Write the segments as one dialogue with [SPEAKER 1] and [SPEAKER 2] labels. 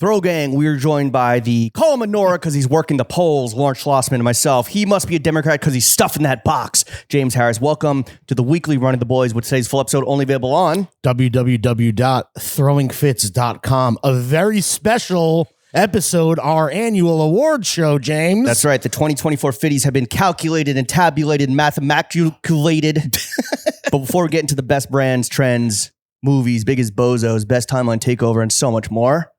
[SPEAKER 1] Throw Gang, we're joined by the call him Nora because he's working the polls, Lawrence Schlossman and myself. He must be a Democrat because he's stuffing that box. James Harris, welcome to the weekly Run of the Boys, with today's full episode only available on
[SPEAKER 2] www.throwingfits.com. A very special episode, our annual award show, James.
[SPEAKER 1] That's right. The 2024 Fitties have been calculated and tabulated and mathematicated. But before we get into the best brands, trends, movies, biggest bozos, best timeline takeover, and so much more,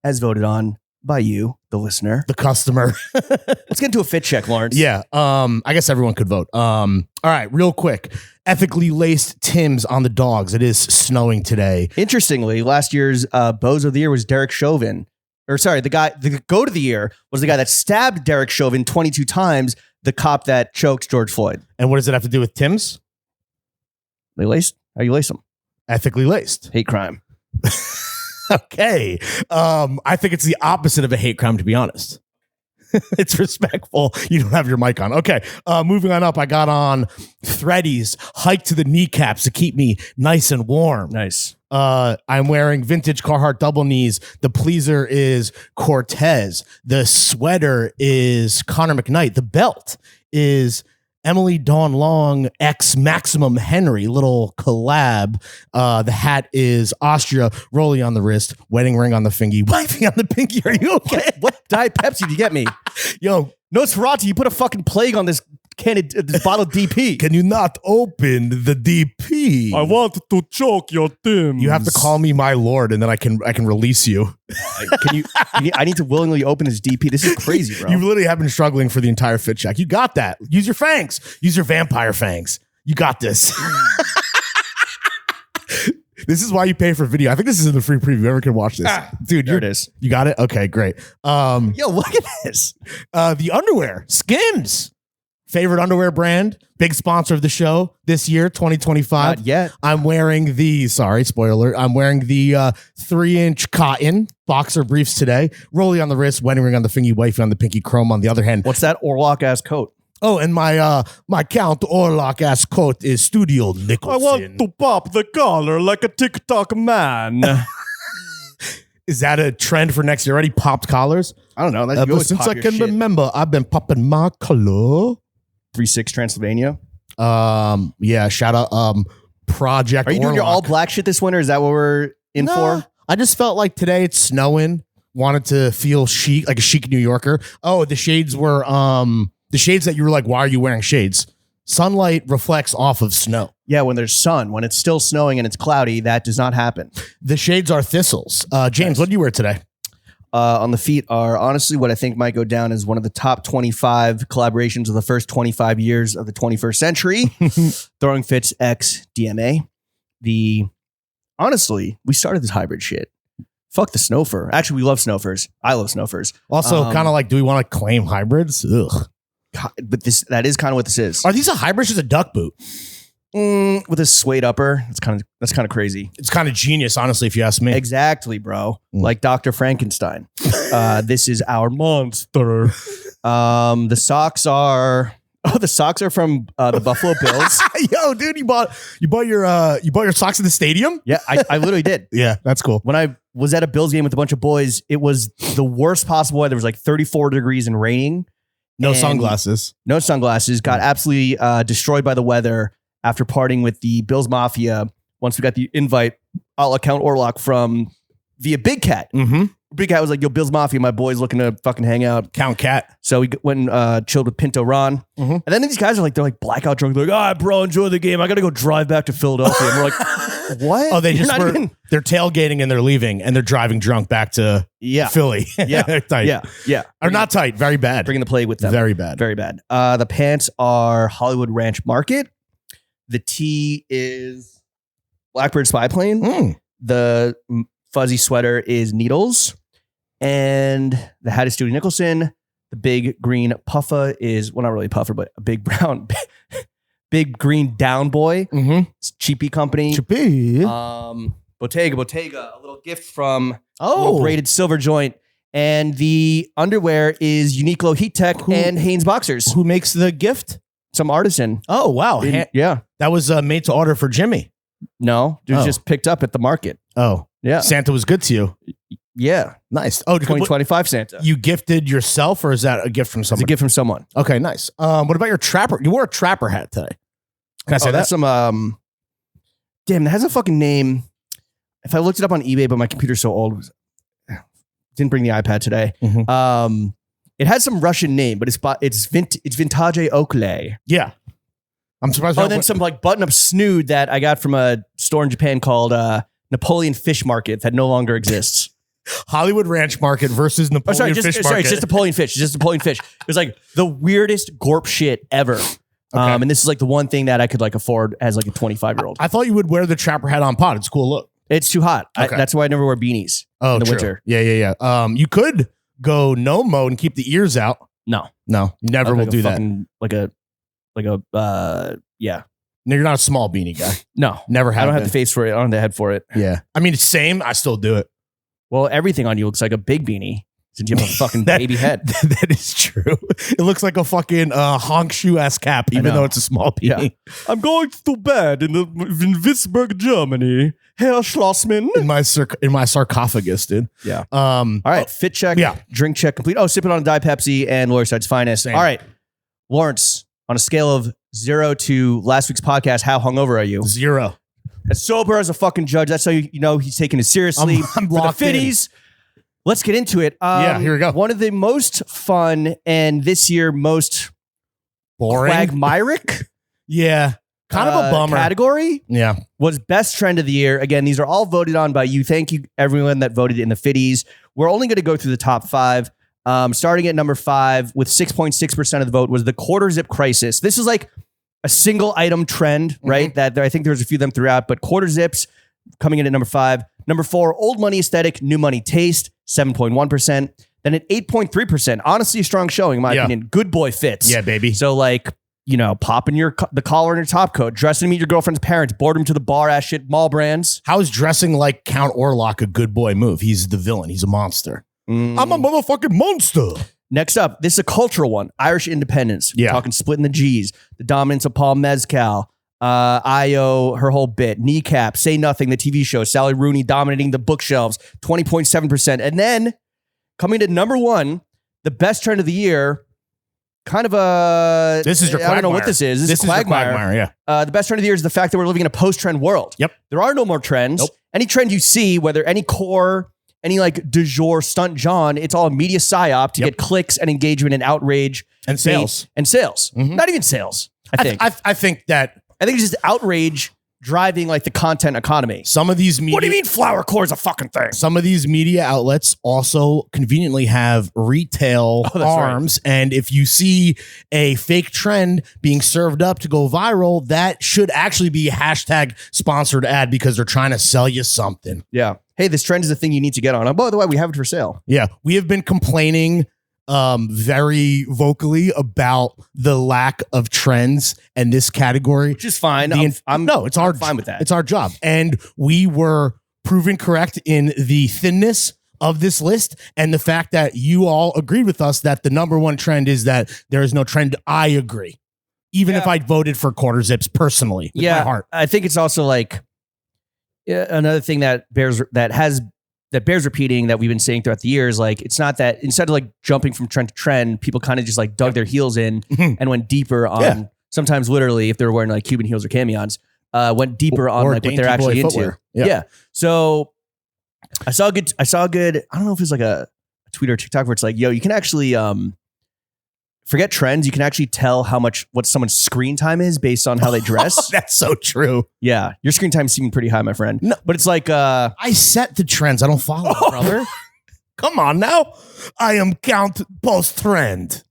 [SPEAKER 1] as voted on by you, the listener,
[SPEAKER 2] the customer.
[SPEAKER 1] Let's get into a fit check, Lawrence.
[SPEAKER 2] Yeah. I guess everyone could vote. All right, real quick. Ethically laced Timbs on the dogs. It is snowing today.
[SPEAKER 1] Interestingly, last year's bozo of the year was Derek Chauvin. Or sorry, the goat of the year was the guy that stabbed Derek Chauvin 22 times, the cop that choked George Floyd.
[SPEAKER 2] And what does it have to do with Timbs?
[SPEAKER 1] They laced? How you lace them?
[SPEAKER 2] Ethically laced.
[SPEAKER 1] Hate crime.
[SPEAKER 2] Okay. I think it's the opposite of a hate crime, to be honest. It's respectful. You don't have your mic on. Okay. Moving on up, I got on Threadies, hike to the kneecaps to keep me nice and warm.
[SPEAKER 1] Nice.
[SPEAKER 2] I'm wearing vintage Carhartt double knees. The pleaser is Cortez. The sweater is Connor McKnight. The belt is Emily Dawn Long X Maximum Henry, little collab. The hat is Austria, rolly on the wrist, wedding ring on the fingy, wifey on the pinky. Are you okay?
[SPEAKER 1] What Diet Pepsi did you get me?
[SPEAKER 2] Yo,
[SPEAKER 1] Nosferatu, you put a fucking plague on this this bottle of DP.
[SPEAKER 2] Can you not open the DP?
[SPEAKER 3] I want to choke your Timbs.
[SPEAKER 2] You have to call me my lord, and then I can release you.
[SPEAKER 1] I need to willingly open this DP. This is crazy, bro.
[SPEAKER 2] You literally have been struggling for the entire fit check. You got that. Use your fangs. Use your vampire fangs. You got this. This is why you pay for video. I think this is in the free preview. Everyone can watch this. Dude,
[SPEAKER 1] there it is.
[SPEAKER 2] You got it? Okay, great.
[SPEAKER 1] Yo, look at this.
[SPEAKER 2] The underwear, Skims. Favorite underwear brand, big sponsor of the show this year, 2025.
[SPEAKER 1] Not yet.
[SPEAKER 2] I'm wearing the, sorry, spoiler alert. I'm wearing the 3-inch cotton boxer briefs today. Rolly on the wrist, wedding ring on the fingy, wifey on the pinky, chrome on the other hand.
[SPEAKER 1] What's that Orlock ass coat?
[SPEAKER 2] Oh, and my Count Orlock ass coat is Studio Nicholson.
[SPEAKER 3] I want to pop the collar like a TikTok man.
[SPEAKER 2] Is that a trend for next year? Already popped collars?
[SPEAKER 1] I don't know.
[SPEAKER 2] Ever since I can remember, I've been popping my collar.
[SPEAKER 1] 3-6 Transylvania.
[SPEAKER 2] Yeah, shout out Project
[SPEAKER 1] Are you doing your
[SPEAKER 2] Orlock.
[SPEAKER 1] all black shit this winter? Is that what we're in for?
[SPEAKER 2] I just felt like today it's snowing. Wanted to feel chic, like a chic New Yorker. Oh, the shades were the shades that you were like, why are you wearing shades? Sunlight reflects off of snow.
[SPEAKER 1] Yeah, when there's sun, when it's still snowing and it's cloudy, that does not happen.
[SPEAKER 2] The shades are thistles. James, what do you wear today?
[SPEAKER 1] On the feet are honestly what I think might go down as one of the top 25 collaborations of the first 25 years of the 21st century. Throwing Fits X DMA. Honestly, we started this hybrid shit. Fuck the snowfur. Actually, we love snowfurs. I love snowfurs.
[SPEAKER 2] Also, kind of like, do we want to claim hybrids? Ugh.
[SPEAKER 1] God, but that is kind of what this is.
[SPEAKER 2] Are these a hybrid? Just a duck boot?
[SPEAKER 1] With a suede upper. That's kind of crazy.
[SPEAKER 2] It's kind of genius, honestly, if you ask me.
[SPEAKER 1] Exactly, bro. Like Dr. Frankenstein. This is our monster. The socks are from the Buffalo Bills.
[SPEAKER 2] Yo, dude, you bought your socks at the stadium?
[SPEAKER 1] Yeah, I literally did.
[SPEAKER 2] Yeah, that's cool.
[SPEAKER 1] When I was at a Bills game with a bunch of boys, it was the worst possible weather. There was like 34 degrees and raining.
[SPEAKER 2] No sunglasses.
[SPEAKER 1] No sunglasses. Got absolutely destroyed by the weather after partying with the Bills Mafia. Once we got the invite, a la Count Orlock via Big Cat.
[SPEAKER 2] Mm-hmm.
[SPEAKER 1] Big Cat was like, yo, Bills Mafia, my boy's looking to fucking hang out.
[SPEAKER 2] Count Cat.
[SPEAKER 1] So we went and chilled with Pinto Ron.
[SPEAKER 2] Mm-hmm.
[SPEAKER 1] And then these guys are like, they're like blackout drunk. They're like, all right, bro, enjoy the game. I got to go drive back to Philadelphia. And we're like, what?
[SPEAKER 2] Oh, they're tailgating and they're leaving and they're driving drunk back to Philly.
[SPEAKER 1] Yeah.
[SPEAKER 2] Tight.
[SPEAKER 1] Yeah.
[SPEAKER 2] Or not tight. Very bad.
[SPEAKER 1] Bringing the plague with them.
[SPEAKER 2] Very bad.
[SPEAKER 1] Very bad. The pants are Hollywood Ranch Market. The tee is Blackbird Spy Plane. The fuzzy sweater is Needles. And the hat is Studio Nicholson. The big green puffer is, well, not really puffer, but a big brown, big green down boy.
[SPEAKER 2] Mm-hmm.
[SPEAKER 1] It's Cheapy Company.
[SPEAKER 2] Cheapy.
[SPEAKER 1] Bottega, a little gift from a little braided silver joint. And the underwear is Uniqlo Heat Tech and Hanes Boxers.
[SPEAKER 2] Who makes the gift?
[SPEAKER 1] Some artisan.
[SPEAKER 2] Oh, wow.
[SPEAKER 1] Yeah.
[SPEAKER 2] That was made to order for Jimmy.
[SPEAKER 1] No, it was just picked up at the market.
[SPEAKER 2] Oh.
[SPEAKER 1] Yeah.
[SPEAKER 2] Santa was good to you.
[SPEAKER 1] Yeah.
[SPEAKER 2] Nice. Oh,
[SPEAKER 1] 2025 Santa.
[SPEAKER 2] you gifted yourself, or is that a gift from
[SPEAKER 1] It's
[SPEAKER 2] someone?
[SPEAKER 1] a gift from someone.
[SPEAKER 2] Okay, nice. What about your trapper? You wore a trapper hat today. Can I say that?
[SPEAKER 1] That's some damn, that has a fucking name. If I looked it up on eBay, but my computer's so old, didn't bring the iPad today.
[SPEAKER 2] Mhm.
[SPEAKER 1] It has some Russian name, but it's Vintage Oakley.
[SPEAKER 2] Yeah. I'm surprised.
[SPEAKER 1] Oh, and then some like button-up snood that I got from a store in Japan called Napoleon Fish Market that no longer exists.
[SPEAKER 2] Hollywood Ranch Market versus Napoleon Fish Market.
[SPEAKER 1] Sorry, it's just Napoleon Fish. It's just Napoleon Fish. It was like the weirdest gorp shit ever. And this is like the one thing that I could like afford as like a 25-year-old.
[SPEAKER 2] I thought you would wear the trapper hat on pod. It's a cool look.
[SPEAKER 1] It's too hot.
[SPEAKER 2] Okay.
[SPEAKER 1] That's why I never wear beanies in the winter.
[SPEAKER 2] Yeah. You could go no mode and keep the ears out.
[SPEAKER 1] No,
[SPEAKER 2] you never will do that.
[SPEAKER 1] Yeah.
[SPEAKER 2] No, you're not a small beanie guy.
[SPEAKER 1] No,
[SPEAKER 2] Never have.
[SPEAKER 1] I don't have the face for it. I don't have the head for it.
[SPEAKER 2] Yeah. I mean, same. I still do it.
[SPEAKER 1] Well, everything on you looks like a big beanie since you have a fucking baby head.
[SPEAKER 2] That is true. It looks like a fucking honk shoe ass cap, even though it's a small beanie.
[SPEAKER 1] Yeah.
[SPEAKER 3] I'm going to bed in Würzburg, Germany. Herr Schlossman.
[SPEAKER 2] In my sarcophagus, dude.
[SPEAKER 1] Yeah. All right. Fit check.
[SPEAKER 2] Yeah.
[SPEAKER 1] Drink check complete. Oh, sipping on a Diet Pepsi and Lower-Side's finest.
[SPEAKER 2] Same.
[SPEAKER 1] All right. Lawrence, on a scale of 0 to last week's podcast, how hungover are you?
[SPEAKER 2] 0.
[SPEAKER 1] As sober as a fucking judge. That's how you know he's taking it seriously.
[SPEAKER 2] I'm
[SPEAKER 1] For
[SPEAKER 2] locked
[SPEAKER 1] the Fitties. Let's get into it.
[SPEAKER 2] Yeah, here we go.
[SPEAKER 1] One of the most fun and this year most
[SPEAKER 2] Boring.
[SPEAKER 1] quagmiric
[SPEAKER 2] Yeah. Kind of a bummer.
[SPEAKER 1] category
[SPEAKER 2] Yeah.
[SPEAKER 1] was best trend of the year. Again, these are all voted on by you. Thank you, everyone that voted in the Fitties. We're only going to go through the top 5. Starting at number 5 with 6.6% of the vote was the quarter zip crisis. This is like a single item trend, right? That I think there's a few of them throughout, but quarter zips coming in at number 5. Number 4, old money aesthetic, new money taste, 7.1%. Then at 8.3%, honestly, a strong showing in my opinion. Good boy fits.
[SPEAKER 2] Yeah, baby.
[SPEAKER 1] So like, you know, popping the collar in your top coat, dressing to meet your girlfriend's parents, boredom to the bar, ass shit, mall brands.
[SPEAKER 2] How is dressing like Count Orlok a good boy move? He's the villain. He's a monster. I'm a motherfucking monster.
[SPEAKER 1] Next up, this is a cultural one. Irish independence.
[SPEAKER 2] Yeah.
[SPEAKER 1] Talking splitting the G's. The dominance of Paul Mezcal. Io, her whole bit. Kneecap. Say Nothing, the TV show. Sally Rooney dominating the bookshelves. 20.7%. And then coming to number 1, the best trend of the year. Kind of a...
[SPEAKER 2] This is your quagmire.
[SPEAKER 1] I don't know what this is. This is
[SPEAKER 2] your
[SPEAKER 1] quagmire.
[SPEAKER 2] Yeah.
[SPEAKER 1] The best trend of the year is the fact that we're living in a post-trend world.
[SPEAKER 2] Yep.
[SPEAKER 1] There are no more trends.
[SPEAKER 2] Nope.
[SPEAKER 1] Any trend you see, whether any core... any like du jour stunt John, it's all a media psyop to get clicks and engagement and outrage
[SPEAKER 2] And sales.
[SPEAKER 1] And sales. Not even sales, I think.
[SPEAKER 2] I think that
[SPEAKER 1] I think it's just outrage driving like the content economy.
[SPEAKER 2] some of these media...
[SPEAKER 1] What do you mean flower core is a fucking thing?
[SPEAKER 2] Some of these media outlets also conveniently have retail arms. Right. And if you see a fake trend being served up to go viral, that should actually be a hashtag sponsored ad because they're trying to sell you something.
[SPEAKER 1] Yeah. Hey, this trend is a thing you need to get on. Oh, by the way, we have it for sale.
[SPEAKER 2] Yeah. We have been complaining very vocally about the lack of trends in this category.
[SPEAKER 1] Which is fine.
[SPEAKER 2] It's
[SPEAKER 1] fine with that.
[SPEAKER 2] It's our job. And we were proven correct in the thinness of this list and the fact that you all agreed with us that the number 1 trend is that there is no trend. I agree. Even if I voted for quarter zips personally with my heart.
[SPEAKER 1] I think it's also like another thing that bears repeating that we've been saying throughout the years. Like, it's not that instead of like jumping from trend to trend, people kind of just like dug their heels in and went deeper on sometimes literally if they're wearing like Cuban heels or camions, went deeper on like what they're actually into. Yeah. So I saw a good, I don't know if it's like a tweet or TikTok where it's like, yo, you can actually, forget trends. You can actually tell what someone's screen time is based on how they dress.
[SPEAKER 2] That's so true.
[SPEAKER 1] Yeah. Your screen time seeming pretty high, my friend. No, but it's like,
[SPEAKER 2] I set the trends. I don't follow it, brother. Come on now. I am Count Post Trend.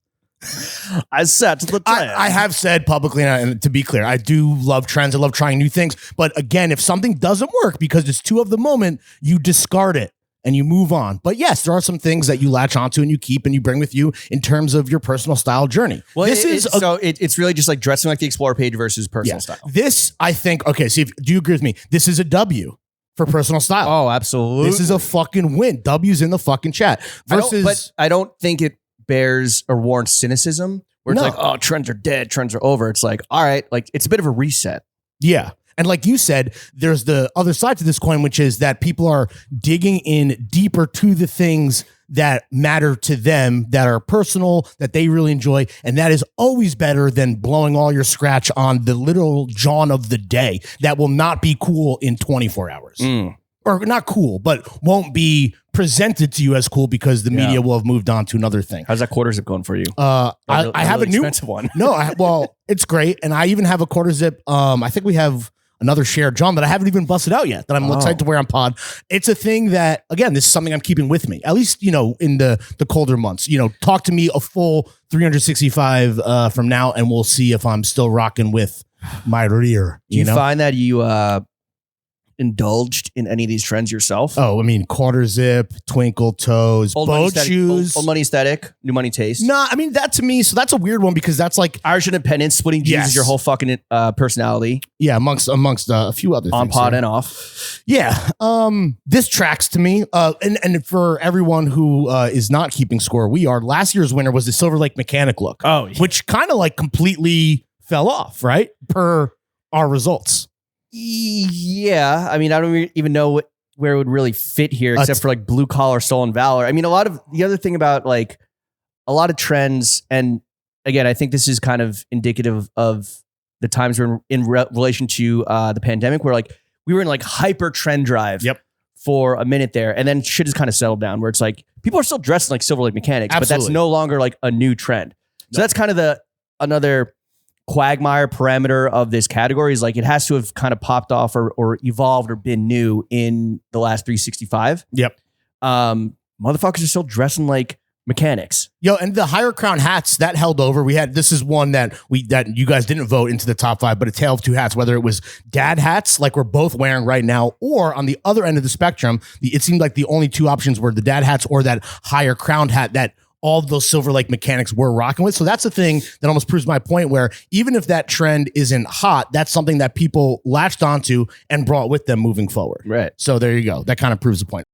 [SPEAKER 1] I set the trend.
[SPEAKER 2] I have said publicly, and to be clear, I do love trends. I love trying new things. But again, if something doesn't work because it's too of the moment, you discard it and you move on. But yes, there are some things that you latch onto and you keep and you bring with you in terms of your personal style journey.
[SPEAKER 1] Well, it's really just like dressing like the Explorer page versus personal style.
[SPEAKER 2] This, I think, okay, see, do you agree with me? This is a W for personal style.
[SPEAKER 1] Oh, absolutely.
[SPEAKER 2] This is a fucking win. W's in the fucking chat.
[SPEAKER 1] But I don't think it bears or warrants cynicism where it's like, oh, trends are dead, trends are over. It's like, all right, like it's a bit of a reset.
[SPEAKER 2] Yeah. And like you said, there's the other side to this coin, which is that people are digging in deeper to the things that matter to them, that are personal, that they really enjoy. And that is always better than blowing all your scratch on the literal John of the day that will not be cool in 24 hours. Or not cool, but won't be presented to you as cool because the media will have moved on to another thing.
[SPEAKER 1] How's that quarter zip going for you?
[SPEAKER 2] I have a new
[SPEAKER 1] expensive one.
[SPEAKER 2] No, well, it's great. And I even have a quarter zip. I think we have another shared John that I haven't even busted out yet that I'm excited to wear on pod. It's a thing that, again, this is something I'm keeping with me, at least, in the colder months. Talk to me a full 365 from now, and we'll see if I'm still rocking with my rear.
[SPEAKER 1] Do you find that you indulged in any of these trends yourself?
[SPEAKER 2] Oh, I mean, quarter zip, twinkle toes, boat shoes.
[SPEAKER 1] Old money aesthetic, new money taste.
[SPEAKER 2] No, I mean, that to me, so that's a weird one because that's like
[SPEAKER 1] Irish independence, splitting jeans is your whole fucking personality.
[SPEAKER 2] Yeah, amongst a few other
[SPEAKER 1] on
[SPEAKER 2] things.
[SPEAKER 1] pod and off.
[SPEAKER 2] Yeah. This tracks to me. And for everyone who is not keeping score, we are. Last year's winner was the Silver Lake Mechanic look.
[SPEAKER 1] Oh, yeah.
[SPEAKER 2] Which kind of like completely fell off, right? Per our results.
[SPEAKER 1] Yeah, I mean, I don't even know where it would really fit here, except for like blue collar, stolen valor. I mean, a lot of the other thing about like a lot of trends, and again, I think this is kind of indicative of the times we're in relation to the pandemic, where like we were in like hyper trend drive for a minute there, and then shit has kind of settled down, where it's like people are still dressed like Silver Lake Mechanics, but that's no longer like a new trend. So that's kind of another quagmire parameter of this category is like it has to have kind of popped off or evolved or been new in the last 365.
[SPEAKER 2] Yep.
[SPEAKER 1] Motherfuckers are still dressing like mechanics.
[SPEAKER 2] Yo, and the higher crown hats that held over. This is one that you guys didn't vote into the top 5, but a tale of two hats, whether it was dad hats like we're both wearing right now, or on the other end of the spectrum, it seemed like the only two options were the dad hats or that higher crown hat that all of those Silver Lake Mechanics were rocking with. So that's the thing that almost proves my point, where even if that trend isn't hot, that's something that people latched onto and brought with them moving forward.
[SPEAKER 1] Right.
[SPEAKER 2] So there you go. That kind of proves the point.